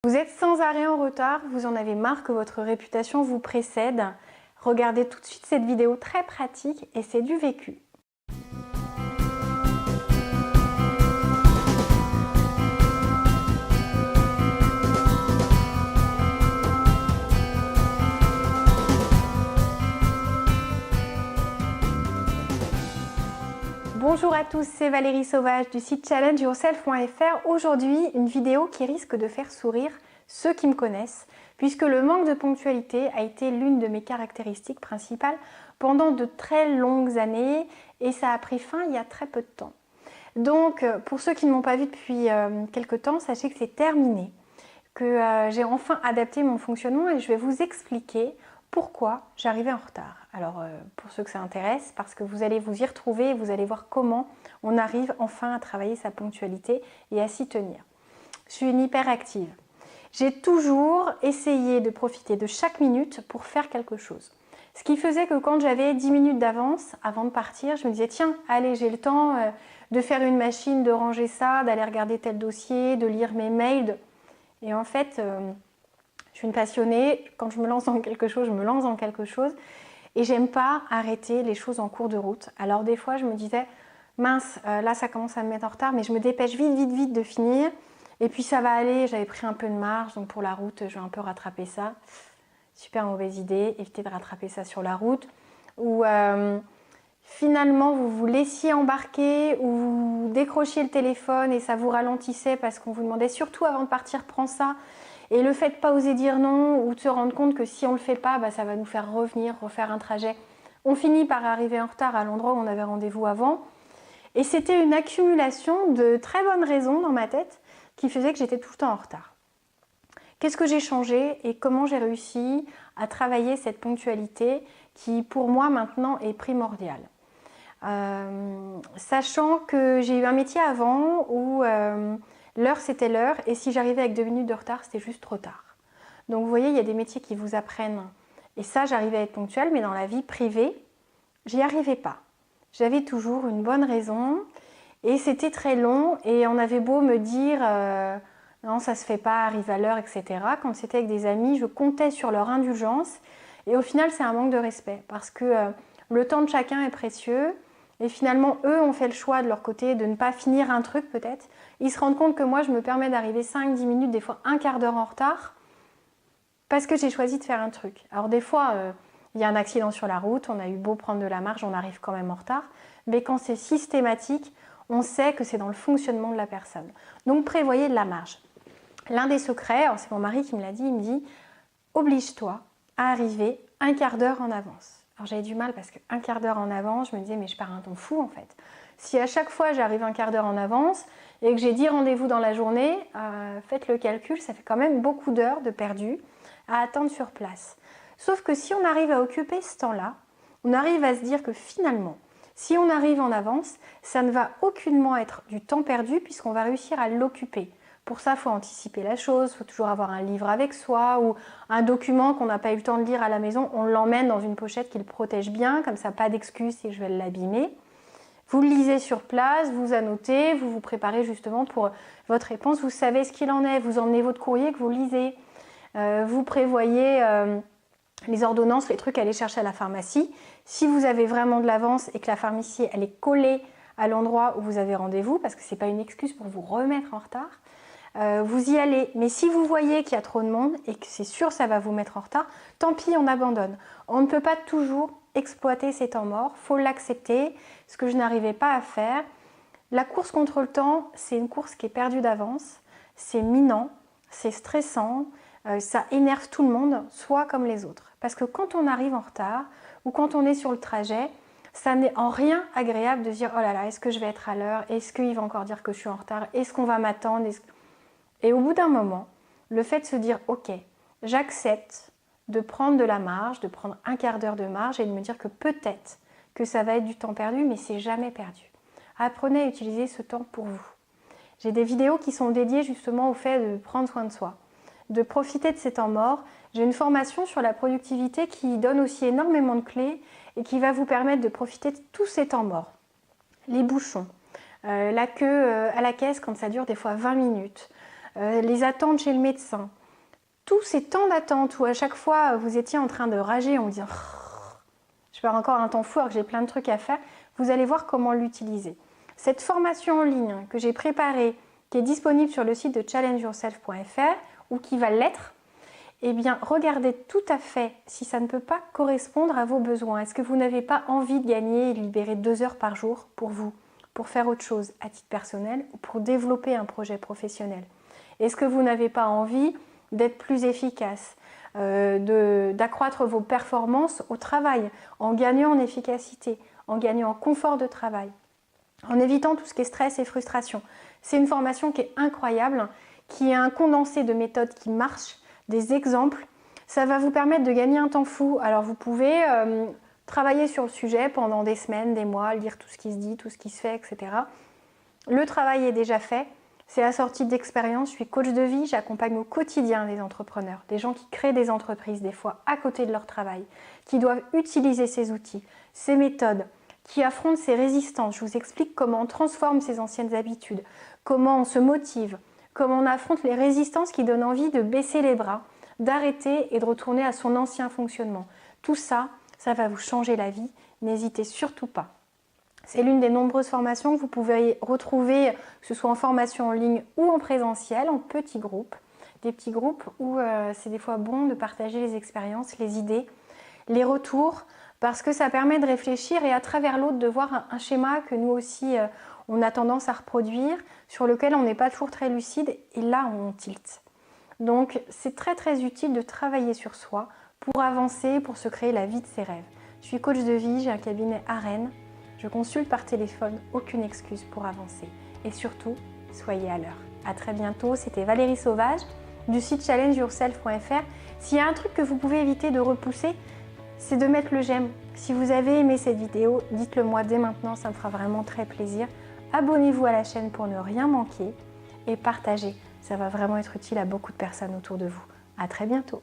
Vous êtes sans arrêt en retard, vous en avez marre que votre réputation vous précède. Regardez tout de suite cette vidéo très pratique et c'est du vécu. Bonjour à tous, c'est Valérie Sauvage du site challengeyourself.fr. Aujourd'hui, une vidéo qui risque de faire sourire ceux qui me connaissent, puisque le manque de ponctualité a été l'une de mes caractéristiques principales pendant de très longues années et ça a pris fin il y a très peu de temps. Donc, pour ceux qui ne m'ont pas vu depuis quelques temps, sachez que c'est terminé, que j'ai enfin adapté mon fonctionnement et je vais vous expliquer pourquoi j'arrivais en retard. Alors pour ceux que ça intéresse, parce que vous allez vous y retrouver et vous allez voir comment on arrive enfin à travailler sa ponctualité et à s'y tenir. Je suis une hyperactive. J'ai toujours essayé de profiter de chaque minute pour faire quelque chose. Ce qui faisait que quand j'avais 10 minutes d'avance avant de partir, je me disais tiens, allez, j'ai le temps de faire une machine, de ranger ça, d'aller regarder tel dossier, de lire mes mails. Et en fait, je suis une passionnée, quand je me lance dans quelque chose, je me lance dans quelque chose et j'aime pas arrêter les choses en cours de route. Alors des fois je me disais, mince, là ça commence à me mettre en retard, mais je me dépêche vite de finir et puis ça va aller, j'avais pris un peu de marge, donc pour la route je vais un peu rattraper ça. Super mauvaise idée, évitez de rattraper ça sur la route. Ou finalement vous vous laissiez embarquer ou vous décrochiez le téléphone et ça vous ralentissait parce qu'on vous demandait surtout avant de partir, prends ça. Et le fait de ne pas oser dire non ou de se rendre compte que si on ne le fait pas, ça va nous faire revenir, refaire un trajet. On finit par arriver en retard à l'endroit où on avait rendez-vous avant. Et c'était une accumulation de très bonnes raisons dans ma tête qui faisait que j'étais tout le temps en retard. Qu'est-ce que j'ai changé et comment j'ai réussi à travailler cette ponctualité qui pour moi maintenant est primordiale. Sachant que j'ai eu un métier avant où l'heure c'était l'heure et si j'arrivais avec 2 minutes de retard c'était juste trop tard. Donc vous voyez, il y a des métiers qui vous apprennent et ça j'arrivais à être ponctuelle, mais dans la vie privée j'y arrivais pas. J'avais toujours une bonne raison et c'était très long et on avait beau me dire non ça se fait pas, arrive à l'heure, etc. Quand c'était avec des amis je comptais sur leur indulgence et au final c'est un manque de respect parce que le temps de chacun est précieux. Et finalement, eux ont fait le choix de leur côté de ne pas finir un truc peut-être. Ils se rendent compte que moi, je me permets d'arriver 5-10 minutes, des fois un quart d'heure en retard, parce que j'ai choisi de faire un truc. Alors des fois, il y a un accident sur la route, on a eu beau prendre de la marge, on arrive quand même en retard. Mais quand c'est systématique, on sait que c'est dans le fonctionnement de la personne. Donc prévoyez de la marge. L'un des secrets, alors c'est mon mari qui me l'a dit, il me dit « Oblige-toi à arriver un quart d'heure en avance ». Alors j'avais du mal parce qu'un quart d'heure en avance, je me disais mais je pars un temps fou en fait. Si à chaque fois j'arrive un quart d'heure en avance et que j'ai 10 rendez-vous dans la journée, faites le calcul, ça fait quand même beaucoup d'heures de perdu à attendre sur place. Sauf que si on arrive à occuper ce temps-là, on arrive à se dire que finalement, si on arrive en avance, ça ne va aucunement être du temps perdu puisqu'on va réussir à l'occuper. Pour ça, il faut anticiper la chose, il faut toujours avoir un livre avec soi ou un document qu'on n'a pas eu le temps de lire à la maison, on l'emmène dans une pochette qui le protège bien, comme ça pas d'excuse si je vais l'abîmer. Vous le lisez sur place, vous annotez, vous vous préparez justement pour votre réponse, vous savez ce qu'il en est, vous emmenez votre courrier que vous lisez, vous prévoyez les ordonnances, les trucs à aller chercher à la pharmacie. Si vous avez vraiment de l'avance et que la pharmacie elle est collée à l'endroit où vous avez rendez-vous, parce que ce n'est pas une excuse pour vous remettre en retard, vous y allez. Mais si vous voyez qu'il y a trop de monde et que c'est sûr ça va vous mettre en retard, tant pis, on abandonne. On ne peut pas toujours exploiter ces temps morts, il faut l'accepter, ce que je n'arrivais pas à faire. La course contre le temps, c'est une course qui est perdue d'avance, c'est minant, c'est stressant, ça énerve tout le monde, soit comme les autres. Parce que quand on arrive en retard ou quand on est sur le trajet, ça n'est en rien agréable de se dire « Oh là là, est-ce que je vais être à l'heure? Est-ce qu'il va encore dire que je suis en retard? Est-ce qu'on va m'attendre ?» Et au bout d'un moment, le fait de se dire « Ok, j'accepte de prendre de la marge, de prendre un quart d'heure de marge et de me dire que peut-être que ça va être du temps perdu, mais c'est jamais perdu. » Apprenez à utiliser ce temps pour vous. J'ai des vidéos qui sont dédiées justement au fait de prendre soin de soi, de profiter de ces temps morts. J'ai une formation sur la productivité qui donne aussi énormément de clés et qui va vous permettre de profiter de tous ces temps morts. Les bouchons, la queue à la caisse quand ça dure des fois 20 minutes, les attentes chez le médecin, tous ces temps d'attente où à chaque fois vous étiez en train de rager en vous disant je perds encore un temps fou alors que j'ai plein de trucs à faire, vous allez voir comment l'utiliser. Cette formation en ligne que j'ai préparée, qui est disponible sur le site de challengeyourself.fr ou qui va l'être, eh bien regardez tout à fait si ça ne peut pas correspondre à vos besoins. Est-ce que vous n'avez pas envie de gagner et libérer 2 heures par jour pour vous, pour faire autre chose à titre personnel ou pour développer un projet professionnel? Est-ce que vous n'avez pas envie d'être plus efficace, d'accroître vos performances au travail, en gagnant en efficacité, en gagnant en confort de travail, en évitant tout ce qui est stress et frustration? C'est une formation qui est incroyable, qui est un condensé de méthodes qui marchent, des exemples. Ça va vous permettre de gagner un temps fou. Alors vous pouvez travailler sur le sujet pendant des semaines, des mois, lire tout ce qui se dit, tout ce qui se fait, etc. Le travail est déjà fait. C'est assorti d'expérience. Je suis coach de vie, j'accompagne au quotidien des entrepreneurs, des gens qui créent des entreprises, des fois à côté de leur travail, qui doivent utiliser ces outils, ces méthodes, qui affrontent ces résistances. Je vous explique comment on transforme ces anciennes habitudes, comment on se motive, comment on affronte les résistances qui donnent envie de baisser les bras, d'arrêter et de retourner à son ancien fonctionnement. Tout ça, ça va vous changer la vie. N'hésitez surtout pas. C'est l'une des nombreuses formations que vous pouvez retrouver, que ce soit en formation en ligne ou en présentiel, en petits groupes. Des petits groupes où c'est des fois bon de partager les expériences, les idées, les retours, parce que ça permet de réfléchir et à travers l'autre de voir un schéma que nous aussi on a tendance à reproduire, sur lequel on n'est pas toujours très lucide et là on tilte. Donc c'est très très utile de travailler sur soi pour avancer, pour se créer la vie de ses rêves. Je suis coach de vie, j'ai un cabinet à Rennes. Je consulte par téléphone, aucune excuse pour avancer. Et surtout, soyez à l'heure. À très bientôt, c'était Valérie Sauvage du site challengeyourself.fr. S'il y a un truc que vous pouvez éviter de repousser, c'est de mettre le j'aime. Si vous avez aimé cette vidéo, dites-le moi dès maintenant, ça me fera vraiment très plaisir. Abonnez-vous à la chaîne pour ne rien manquer et partagez. Ça va vraiment être utile à beaucoup de personnes autour de vous. À très bientôt.